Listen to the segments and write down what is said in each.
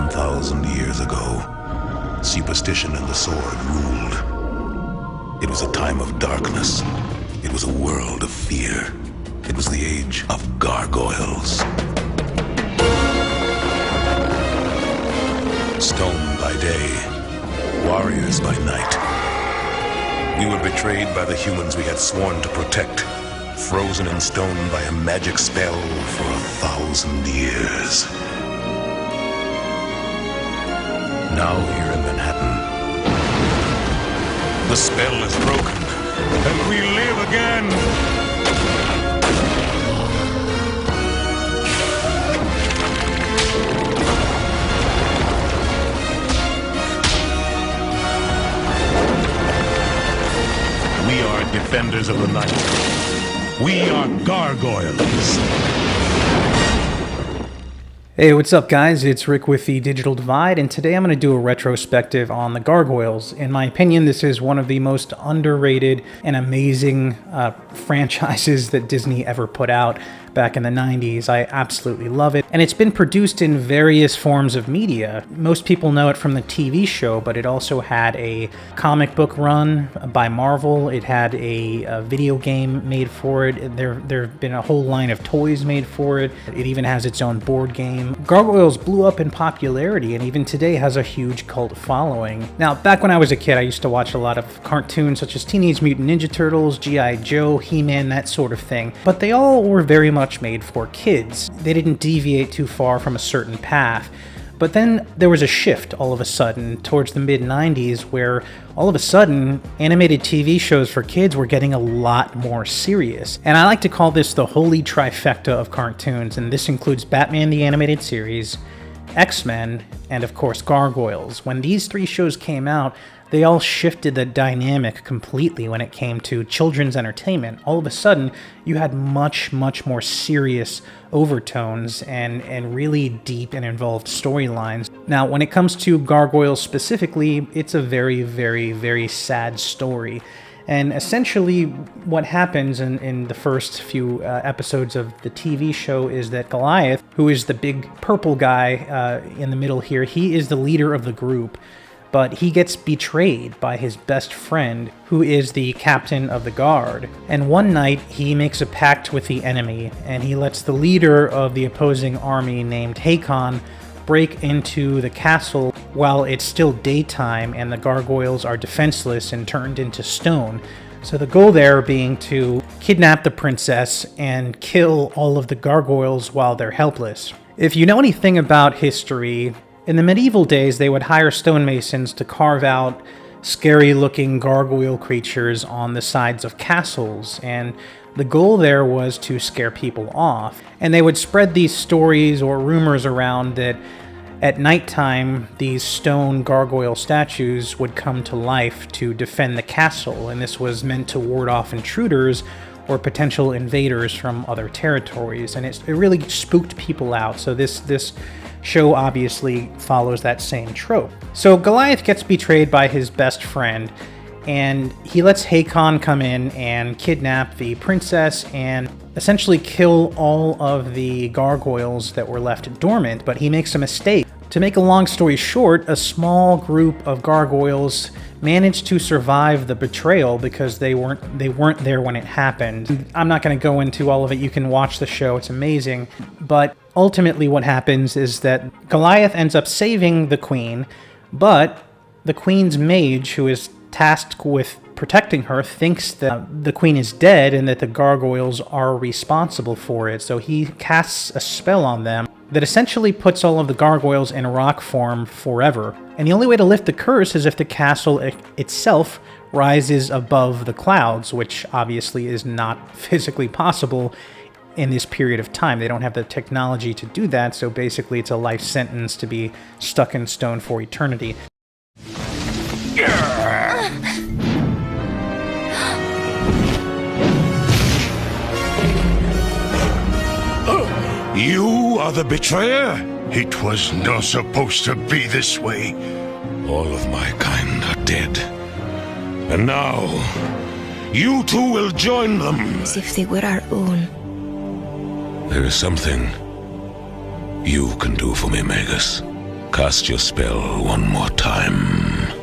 1,000 years ago, superstition and the sword ruled. It was a time of darkness. It was a world of fear. It was the age of gargoyles. Stone by day, warriors by night. We were betrayed by the humans we had sworn to protect, frozen in stone by a magic spell for 1,000 years. Now here in Manhattan, the spell is broken, and we live again! We are defenders of the night. We are gargoyles. Hey, what's up guys? It's Rick with the Digital Divide, and today I'm going to do a retrospective on the Gargoyles. In my opinion, this is one of the most underrated and amazing franchises that Disney ever put out back in the 90s. I absolutely love it, and it's been produced in various forms of media. Most people know it from the TV show, but it also had a comic book run by Marvel. It had a video game made for it. There have been a whole line of toys made for it. It even has its own board game. Gargoyles blew up in popularity and even today has a huge cult following. Now, back when I was a kid, I used to watch a lot of cartoons such as Teenage Mutant Ninja Turtles, G.I. Joe, He-Man, that sort of thing. But they all were very much made for kids. They didn't deviate too far from a certain path. But then there was a shift all of a sudden towards the mid-90s where all of a sudden animated TV shows for kids were getting a lot more serious. And I like to call this the holy trifecta of cartoons, and this includes Batman the Animated Series, X-Men, and of course Gargoyles. When these three shows came out, they all shifted the dynamic completely when it came to children's entertainment. All of a sudden, you had much more serious overtones and really deep and involved storylines. Now, when it comes to Gargoyles specifically, it's a very sad story. And essentially, what happens in the first few episodes of the TV show is that Goliath, who is the big purple guy in the middle here, he is the leader of the group. But he gets betrayed by his best friend, who is the captain of the guard. And one night, he makes a pact with the enemy, and he lets the leader of the opposing army, named Hakon, break into the castle while it's still daytime and the gargoyles are defenseless and turned into stone. So the goal there being to kidnap the princess and kill all of the gargoyles while they're helpless. If you know anything about history, in the medieval days, they would hire stonemasons to carve out scary-looking gargoyle creatures on the sides of castles, and the goal there was to scare people off. And they would spread these stories or rumors around that at nighttime, these stone gargoyle statues would come to life to defend the castle, and this was meant to ward off intruders or potential invaders from other territories, and it really spooked people out. So this show obviously follows that same trope. So Goliath gets betrayed by his best friend, and he lets Hakon come in and kidnap the princess and essentially kill all of the gargoyles that were left dormant, but he makes a mistake. To make a long story short, a small group of gargoyles managed to survive the betrayal because they weren't there when it happened. I'm not going to go into all of it. You can watch the show. It's amazing. But ultimately what happens is that Goliath ends up saving the queen, but the queen's mage, who is tasked with protecting her, thinks that the queen is dead and that the gargoyles are responsible for it. So he casts a spell on them that essentially puts all of the gargoyles in rock form forever. And the only way to lift the curse is if the castle itself rises above the clouds, which obviously is not physically possible in this period of time. They don't have the technology to do that, so basically it's a life sentence to be stuck in stone for eternity. You are the betrayer? It was not supposed to be this way. All of my kind are dead. And now, you too will join them. As if they were our own. There is something you can do for me, Magus. Cast your spell one more time.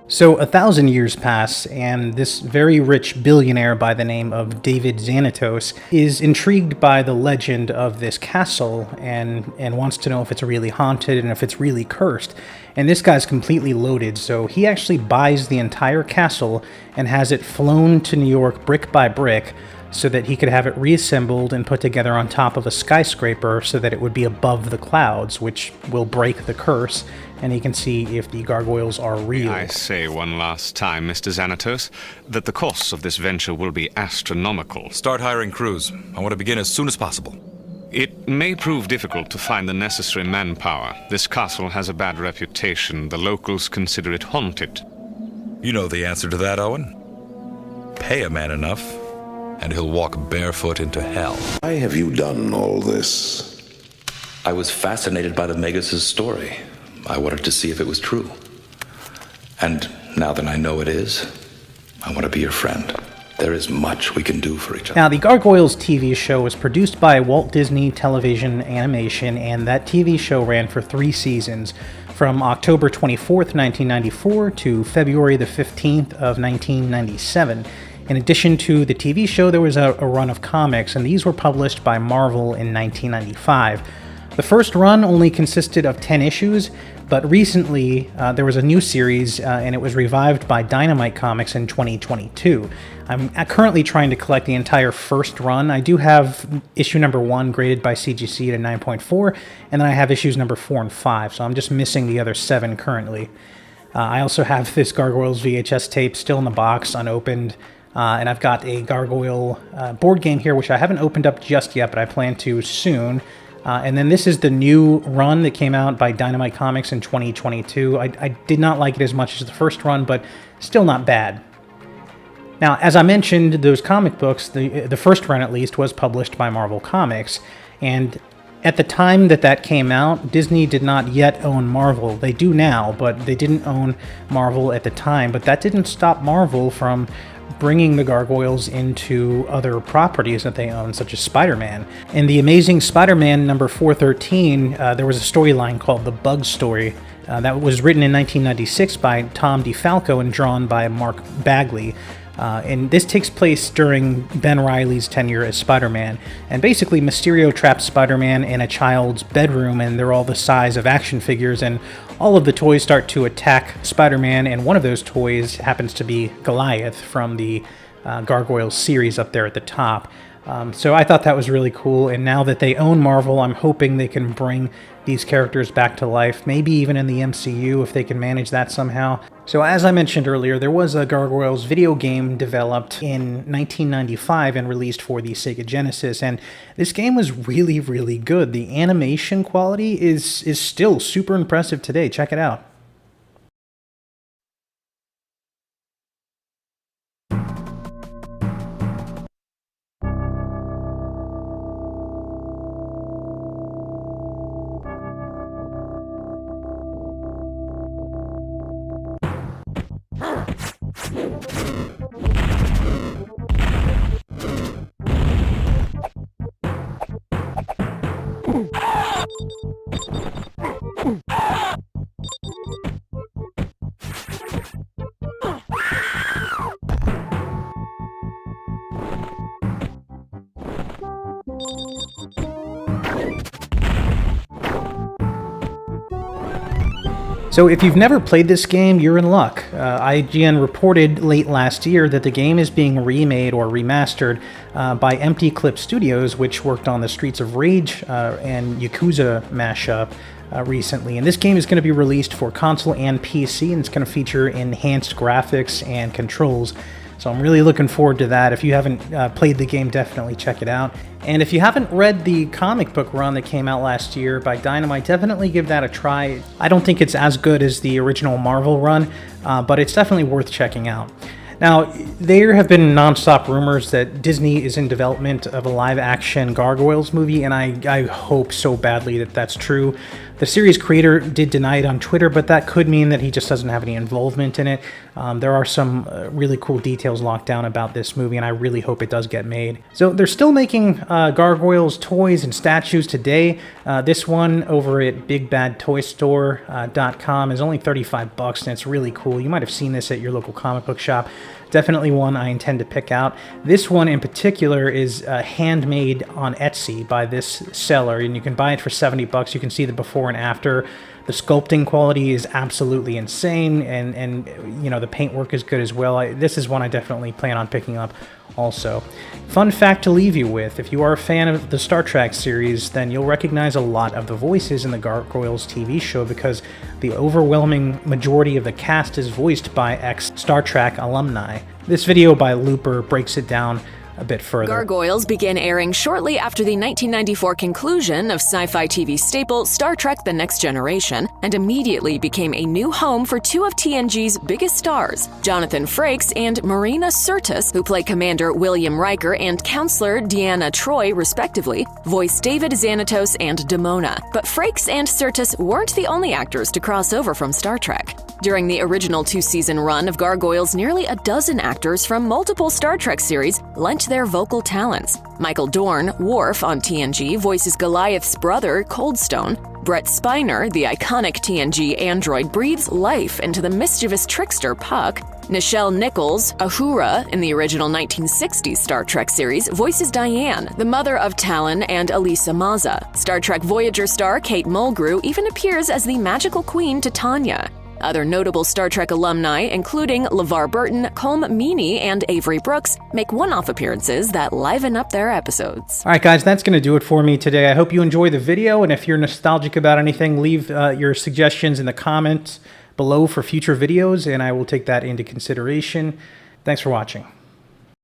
So 1,000 years pass, and this very rich billionaire by the name of David Xanatos is intrigued by the legend of this castle and wants to know if it's really haunted and if it's really cursed. And this guy's completely loaded, so he actually buys the entire castle and has it flown to New York brick by brick so that he could have it reassembled and put together on top of a skyscraper so that it would be above the clouds, which will break the curse, and he can see if the gargoyles are real. I say one last time, Mr. Xanatos, that the costs of this venture will be astronomical. Start hiring crews. I want to begin as soon as possible. It may prove difficult to find the necessary manpower. This castle has a bad reputation. The locals consider it haunted. You know the answer to that, Owen. Pay a man enough, and he'll walk barefoot into hell. Why have you done all this? I was fascinated by the Magus' story. I wanted to see if it was true. And now that I know it is, I want to be your friend. There is much we can do for each other. Now, the Gargoyles TV show was produced by Walt Disney Television Animation, and that TV show ran for 3 seasons, from October 24th, 1994 to February the 15th of 1997. In addition to the TV show, there was a run of comics, and these were published by Marvel in 1995. The first run only consisted of 10 issues, but recently there was a new series, and it was revived by Dynamite Comics in 2022. I'm currently trying to collect the entire first run. I do have issue number 1 graded by CGC at a 9.4, and then I have issues number 4 and 5, so I'm just missing the other 7 currently. I also have this Gargoyles VHS tape still in the box, unopened, and I've got a Gargoyle board game here, which I haven't opened up just yet, but I plan to soon. And then this is the new run that came out by Dynamite Comics in 2022. I did not like it as much as the first run, but still not bad. Now, as I mentioned, those comic books, the first run at least, was published by Marvel Comics. And at the time that came out, Disney did not yet own Marvel. They do now, but they didn't own Marvel at the time. But that didn't stop Marvel from bringing the Gargoyles into other properties that they own, such as Spider-Man. In The Amazing Spider-Man number 413, there was a storyline called The Bug Story that was written in 1996 by Tom DeFalco and drawn by Mark Bagley. And this takes place during Ben Reilly's tenure as Spider-Man. And basically, Mysterio traps Spider-Man in a child's bedroom, and they're all the size of action figures, and all of the toys start to attack Spider-Man, and one of those toys happens to be Goliath from the Gargoyles series up there at the top. So I thought that was really cool, and now that they own Marvel, I'm hoping they can bring these characters back to life, maybe even in the MCU if they can manage that somehow. So as I mentioned earlier, there was a Gargoyles video game developed in 1995 and released for the Sega Genesis, and this game was really, really good. The animation quality is still super impressive today. Check it out. So if you've never played this game, you're in luck. IGN reported late last year that the game is being remade or remastered by Empty Clip Studios, which worked on the Streets of Rage and Yakuza mashup recently. And this game is going to be released for console and PC, and it's going to feature enhanced graphics and controls. So I'm really looking forward to that. If you haven't played the game, definitely check it out. And if you haven't read the comic book run that came out last year by Dynamite, definitely give that a try. I don't think it's as good as the original Marvel run, but it's definitely worth checking out. Now, there have been nonstop rumors that Disney is in development of a live-action Gargoyles movie, and I hope so badly that that's true. The series creator did deny it on Twitter, but that could mean that he just doesn't have any involvement in it. There are some really cool details locked down about this movie, and I really hope it does get made. So they're still making Gargoyles toys and statues today. This one over at BigBadToyStore.com is only $35, and it's really cool. You might have seen this at your local comic book shop. Definitely one I intend to pick out. This one in particular is handmade on Etsy by this seller, and you can buy it for $70. You can see the before and after. The sculpting quality is absolutely insane, and you know, the paintwork is good as well. This is one I definitely plan on picking up also. Fun fact to leave you with: if you are a fan of the Star Trek series, then you'll recognize a lot of the voices in the Gargoyles TV show, because the overwhelming majority of the cast is voiced by ex-Star Trek alumni. This video by Looper breaks it down a bit further. Gargoyles began airing shortly after the 1994 conclusion of sci-fi TV staple Star Trek: The Next Generation, and immediately became a new home for two of TNG's biggest stars, Jonathan Frakes and Marina Sirtis, who play Commander William Riker and Counselor Deanna Troi, respectively, voice David Xanatos and Demona. But Frakes and Sirtis weren't the only actors to cross over from Star Trek. During the original two-season run of Gargoyles, nearly a dozen actors from multiple Star Trek series lent their vocal talents. Michael Dorn, Worf on TNG, voices Goliath's brother, Coldstone. Brett Spiner, the iconic TNG android, breathes life into the mischievous trickster Puck. Nichelle Nichols, Uhura in the original 1960s Star Trek series, voices Diane, the mother of Talon and Elisa Maza. Star Trek Voyager star Kate Mulgrew even appears as the magical queen Titania. Other notable Star Trek alumni, including LeVar Burton, Colm Meaney, and Avery Brooks, make one-off appearances that liven up their episodes. All right, guys, that's going to do it for me today. I hope you enjoyed the video, and if you're nostalgic about anything, leave your suggestions in the comments below for future videos, and I will take that into consideration. Thanks for watching.